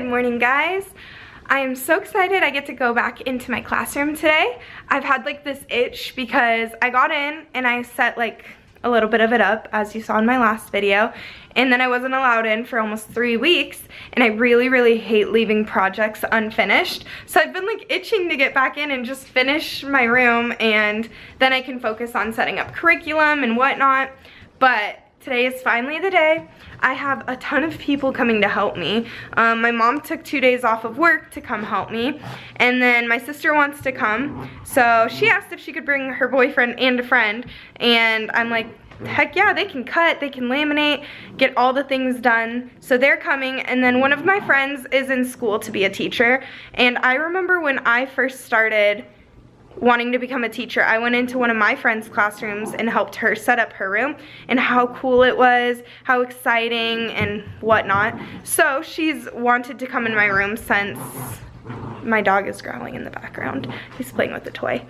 Good morning, guys. I am so excited I get to go back into my classroom today. I've had like this itch because I got in and I set like a little bit of it up, as you saw in my last video, and then I wasn't allowed in for almost 3 weeks, and I really hate leaving projects unfinished. So I've been like itching to get back in and just finish my room, and then I can focus on setting up curriculum and whatnot. But today is finally the day. I have a ton of people coming to help me. My mom took 2 days off of work to come help me, and then my sister wants to come, so she asked if she could bring her boyfriend and a friend, and I'm like, heck yeah, they can cut, they can laminate, get all the things done. So they're coming, and then one of my friends is in school to be a teacher, and I remember when I first started wanting to become a teacher, I went into one of my friend's classrooms and helped her set up her room, and how cool it was, how exciting and whatnot. So she's wanted to come in my room since, my dog is growling in the background, he's playing with the toy.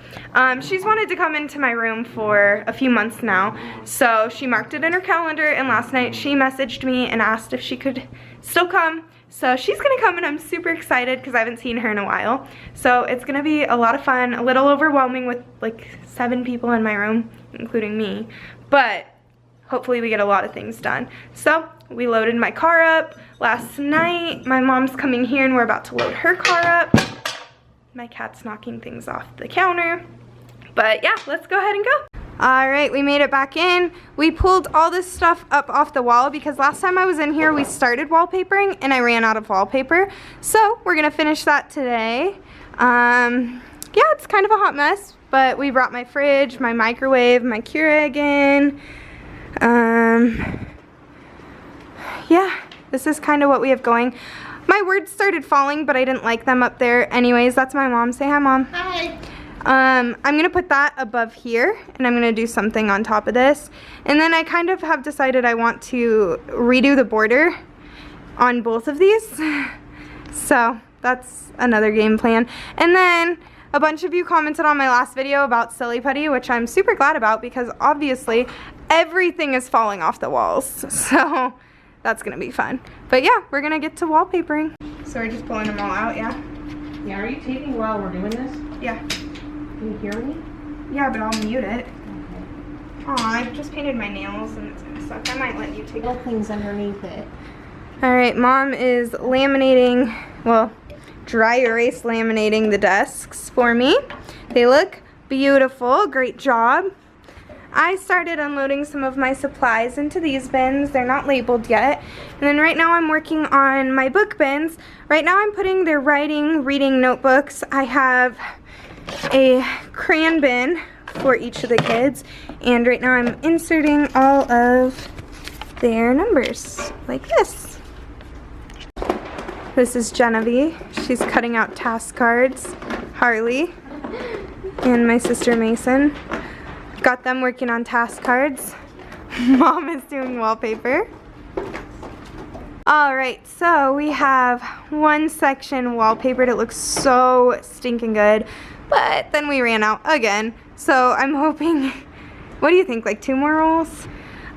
She's wanted to come into my room for a few months now, so she marked it in her calendar, and last night she messaged me and asked if she could still come. So she's gonna come, and I'm super excited because I haven't seen her in a while. So it's gonna be a lot of fun, a little overwhelming with like 7 people in my room, including me, but hopefully we get a lot of things done. So we loaded my car up last night. My mom's coming here and we're about to load her car up. My cat's knocking things off the counter. But yeah, let's go ahead and go. Alright, we made it back in. We pulled all this stuff up off the wall because last time I was in here we started wallpapering and I ran out of wallpaper. So we're gonna finish that today. Yeah, it's kind of a hot mess, but we brought my fridge, my microwave, my Keurig in. Yeah, this is kind of what we have going. My words started falling, but I didn't like them up there. Anyways, that's my mom. Say hi, Mom. Hi. I'm gonna put that above here, and I'm gonna do something on top of this. And then I kind of have decided I want to redo the border on both of these. So that's another game plan. And then a bunch of you commented on my last video about Silly Putty, which I'm super glad about because obviously everything is falling off the walls. So that's gonna be fun. But yeah, we're gonna get to wallpapering. So we're just pulling them all out, yeah? Yeah, are you taping while we're doing this? Yeah. Can you hear me? Yeah, but I'll mute it. Okay. Aw, I just painted my nails and it's gonna suck. I might let you take Little things underneath it. Alright, Mom is laminating, well, dry erase laminating the desks for me. They look beautiful, great job. I started unloading some of my supplies into these bins. They're not labeled yet. And then right now I'm working on my book bins. Right now I'm putting their writing, reading notebooks. I have a crayon bin for each of the kids, and right now I'm inserting all of their numbers like this. This is Genevieve. She's cutting out task cards. Harley and my sister Mason. Got them working on task cards. Mom is doing wallpaper. Alright, so we have one section wallpapered. It looks so stinking good. But then we ran out again. So I'm hoping, what do you think, like 2 more rolls?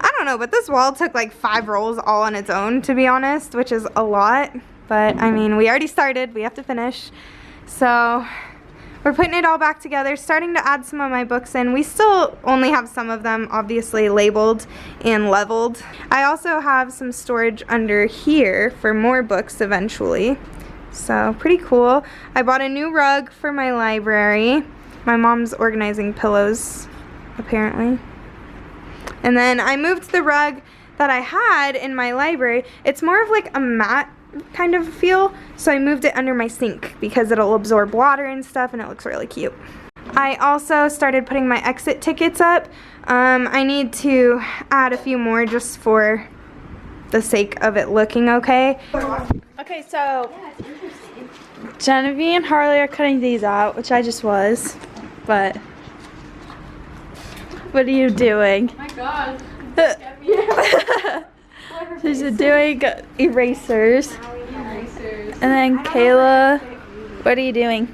I don't know, but this wall took like 5 rolls all on its own, to be honest, which is a lot. But I mean, we already started, we have to finish. So we're putting it all back together, starting to add some of my books in. We still only have some of them obviously labeled and leveled. I also have some storage under here for more books eventually. So pretty cool. I bought a new rug for my library. My mom's organizing pillows, apparently. And then I moved the rug that I had in my library. It's more of like a mat kind of feel, so I moved it under my sink because it'll absorb water and stuff, and it looks really cute. I also started putting my exit tickets up. I need to add a few more just for the sake of it looking okay. Okay, so Genevieve and Harley are cutting these out, which I just was, but what are you doing? Oh my god. She's doing erasers. And then Kayla, what are you doing?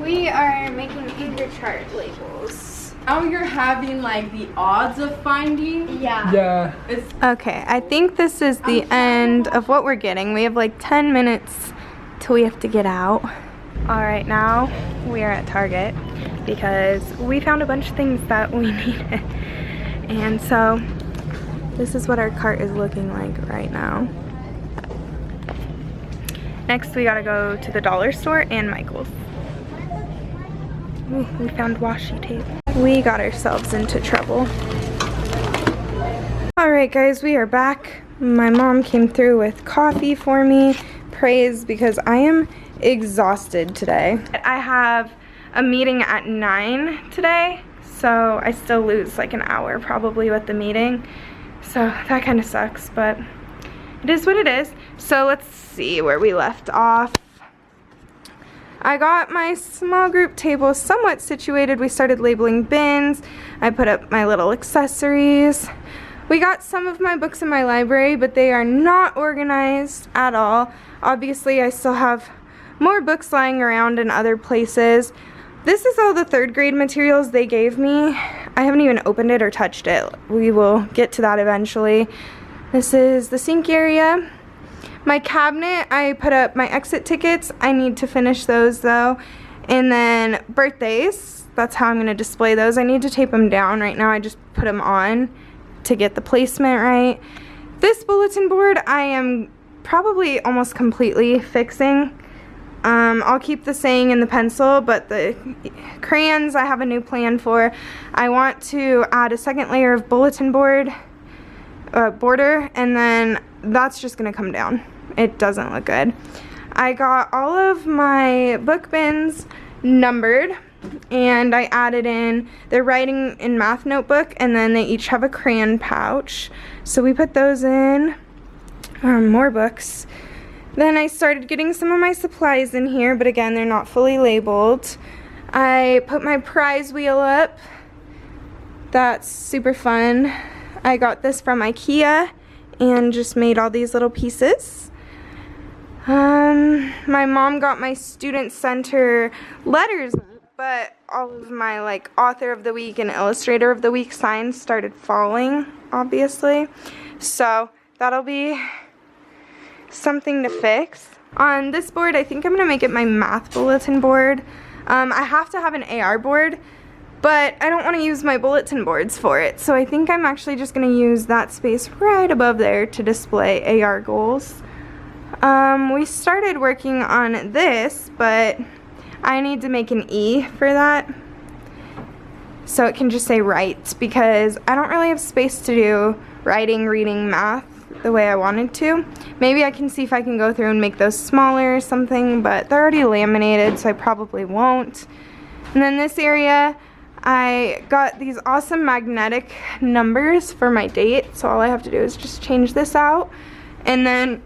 We are making finger chart labels. Oh, you're having like the odds of finding? Yeah. Okay, I think this is the end of what we're getting. We have like 10 minutes till we have to get out. Alright, now we are at Target because we found a bunch of things that we needed. And so this is what our cart is looking like right now. Next we gotta go to the dollar store and Michael's. Ooh, we found washi tape. We got ourselves into trouble. Alright guys, we are back. My mom came through with coffee for me. Praise, because I am exhausted today. I have a meeting at 9 today, so I still lose like an hour probably with the meeting. So that kind of sucks, but it is what it is. So let's see where we left off. I got my small group table somewhat situated. We started labeling bins. I put up my little accessories. We got some of my books in my library, but they are not organized at all. Obviously, I still have more books lying around in other places. This is all the 3rd grade materials they gave me. I haven't even opened it or touched it. We will get to that eventually. This is the sink area. My cabinet, I put up my exit tickets. I need to finish those though. And then birthdays, that's how I'm going to display those. I need to tape them down. Right now I just put them on to get the placement right. This bulletin board I am probably almost completely fixing. I'll keep the saying and the pencil, but the crayons I have a new plan for. I want to add a 2nd layer of bulletin board border, and then that's just gonna come down. It doesn't look good. I got all of my book bins numbered, and I added in their writing and math notebook, and then they each have a crayon pouch. So we put those in. More books. Then I started getting some of my supplies in here, but again, they're not fully labeled. I put my prize wheel up. That's super fun. I got this from IKEA and just made all these little pieces. My mom got my student center letters, but all of my like author of the week and illustrator of the week signs started falling, obviously. So that'll be something to fix. On this board, I think I'm gonna make it my math bulletin board. I have to have an AR board, but I don't want to use my bulletin boards for it, so I think I'm actually just gonna use that space right above there to display AR goals. We started working on this, but I need to make an E for that so it can just say write, because I don't really have space to do writing, reading, math the way I wanted to. Maybe I can see if I can go through and make those smaller or something, but they're already laminated, so I probably won't. And then this area, I got these awesome magnetic numbers for my date, so all I have to do is just change this out. And then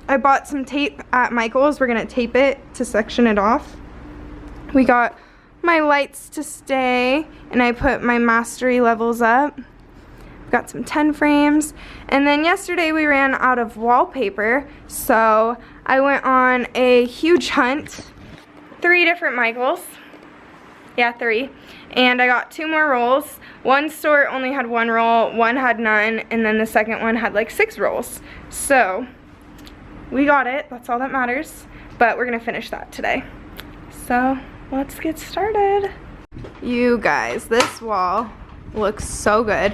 I bought some tape at Michael's. We're gonna tape it to section it off. We got my lights to stay, and I put my mastery levels up. Got some 10 frames, and then yesterday we ran out of wallpaper, so I went on a huge hunt. 3 different Michaels. Yeah, 3. And I got 2 more rolls. One store only had 1 roll, one had none, and then the second one had like 6 rolls. So we got it, that's all that matters, but we're gonna finish that today. So let's get started. You guys, this wall looks so good.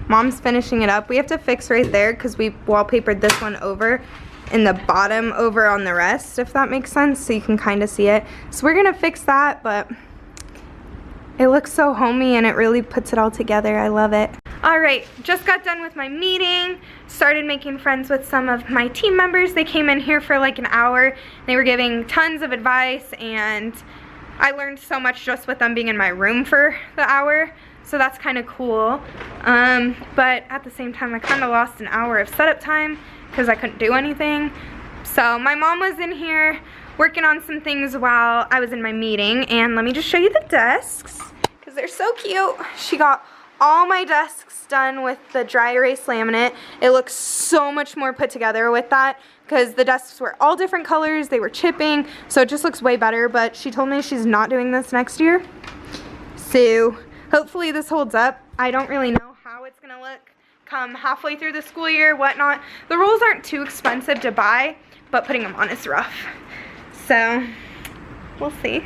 Mom's finishing it up. We have to fix right there because we wallpapered this one over and the bottom over on the rest, if that makes sense, so you can kind of see it. So we're gonna fix that, but it looks so homey and it really puts it all together. I love it. Alright, just got done with my meeting, started making friends with some of my team members. They came in here for like an hour. They were giving tons of advice, and I learned so much just with them being in my room for the hour. So that's kind of cool, but at the same time I kind of lost an hour of setup time because I couldn't do anything. So my mom was in here working on some things while I was in my meeting, and let me just show you the desks because they're so cute. She got all my desks done with the dry erase laminate. It looks so much more put together with that because the desks were all different colors, they were chipping, so it just looks way better. But she told me she's not doing this next year, so hopefully this holds up. I don't really know how it's gonna look come halfway through the school year, whatnot. The rolls aren't too expensive to buy, but putting them on is rough. So we'll see.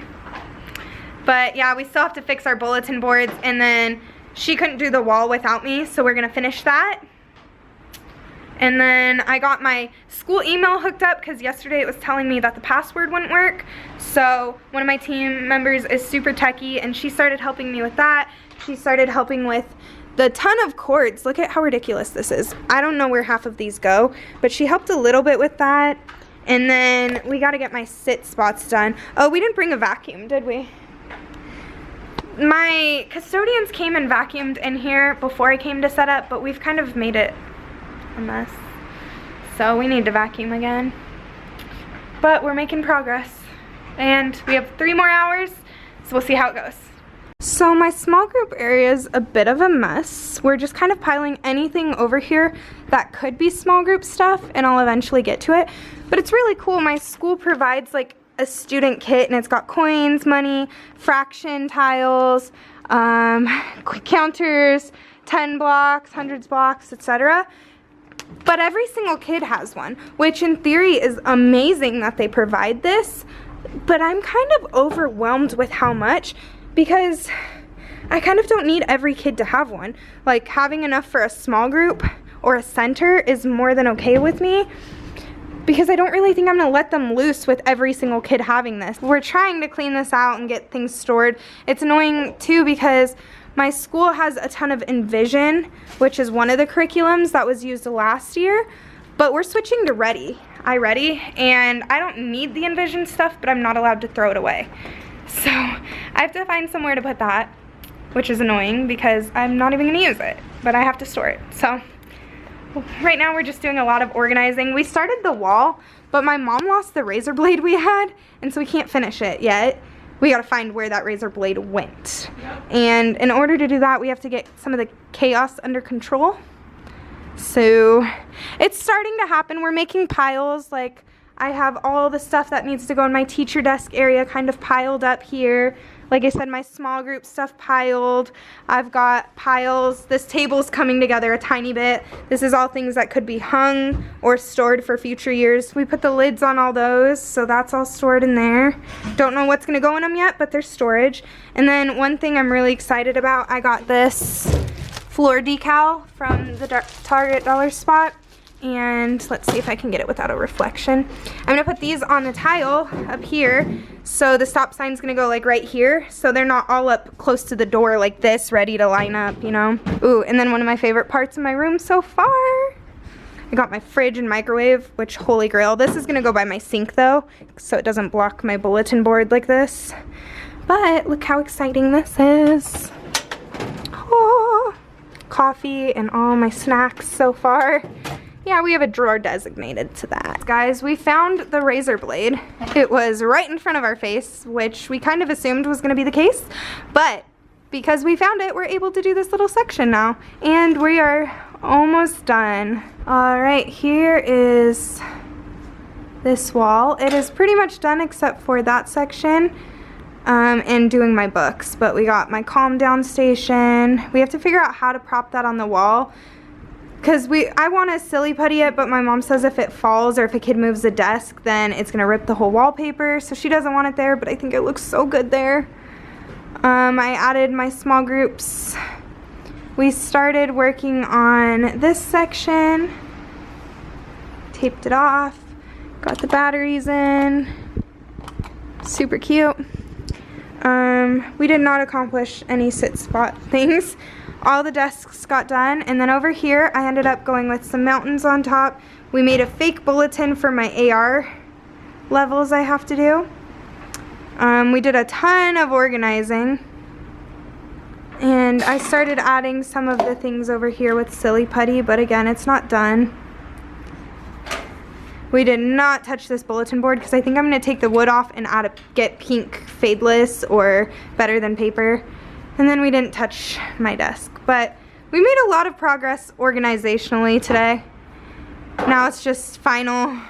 But yeah, we still have to fix our bulletin boards, and then she couldn't do the wall without me, so we're gonna finish that. And then I got my school email hooked up because yesterday it was telling me that the password wouldn't work. So one of my team members is super techie, and she started helping me with that. She started helping with the ton of cords. Look at how ridiculous this is. I don't know where half of these go, but she helped a little bit with that. And then we got to get my sit spots done. Oh, we didn't bring a vacuum, did we? My custodians came and vacuumed in here before I came to set up, but we've kind of made it a mess. So we need to vacuum again. But we're making progress. And we have 3 more hours, so we'll see how it goes. So my small group area is a bit of a mess. We're just kind of piling anything over here that could be small group stuff, and I'll eventually get to it. But it's really cool. My school provides like a student kit, and it's got coins, money, fraction tiles, counters, 10 blocks, hundreds blocks, etc. But every single kid has one, which in theory is amazing that they provide this. But I'm kind of overwhelmed with how much, because I kind of don't need every kid to have one. Like, having enough for a small group or a center is more than okay with me, because I don't really think I'm gonna let them loose with every single kid having this. We're trying to clean this out and get things stored. It's annoying too because my school has a ton of Envision, which is one of the curriculums that was used last year, but we're switching to iReady, and I don't need the Envision stuff, but I'm not allowed to throw it away. So I have to find somewhere to put that, which is annoying because I'm not even gonna use it, but I have to store it. So right now we're just doing a lot of organizing. We started the wall, but my mom lost the razor blade we had, and so we can't finish it yet. We gotta find where that razor blade went. And in order to do that, we have to get some of the chaos under control. So it's starting to happen. We're making piles. Like, I have all the stuff that needs to go in my teacher desk area kind of piled up here. Like I said, my small group stuff piled. I've got piles. This table's coming together a tiny bit. This is all things that could be hung or stored for future years. We put the lids on all those, so that's all stored in there. Don't know what's gonna go in them yet, but there's storage. And then one thing I'm really excited about, I got this floor decal from the Target Dollar Spot. And let's see if I can get it without a reflection. I'm gonna put these on the tile up here, so the stop sign's gonna go like right here, so they're not all up close to the door like this, ready to line up, you know? Ooh, and then one of my favorite parts of my room so far, I got my fridge and microwave, which, holy grail. This is gonna go by my sink though, so it doesn't block my bulletin board like this. But look how exciting this is. Oh, coffee and all my snacks so far. Yeah, we have a drawer designated to that. Guys, we found the razor blade. It was right in front of our face, which we kind of assumed was gonna be the case, but because we found it, we're able to do this little section now, and we are almost done. All right, here is this wall. It is pretty much done except for that section and doing my books, but we got my calm down station. We have to figure out how to prop that on the wall, because I want to silly putty it, but my mom says if it falls or if a kid moves the desk, then it's going to rip the whole wallpaper, so she doesn't want it there, but I think it looks so good there. I added my small groups. We started working on this section, taped it off, got the batteries in, super cute. We did not accomplish any sit spot things. All the desks got done, and then over here I ended up going with some mountains on top. We made a fake bulletin for my AR levels I have to do. We did a ton of organizing, and I started adding some of the things over here with silly putty, but again, it's not done. We did not touch this bulletin board because I think I'm going to take the wood off and get pink fadeless or better than paper. And then we didn't touch my desk, but we made a lot of progress organizationally today. Now it's just final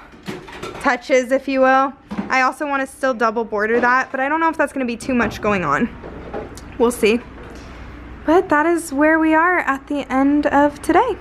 touches, if you will. I also want to still double border that, but I don't know if that's going to be too much going on. We'll see. But that is where we are at the end of today.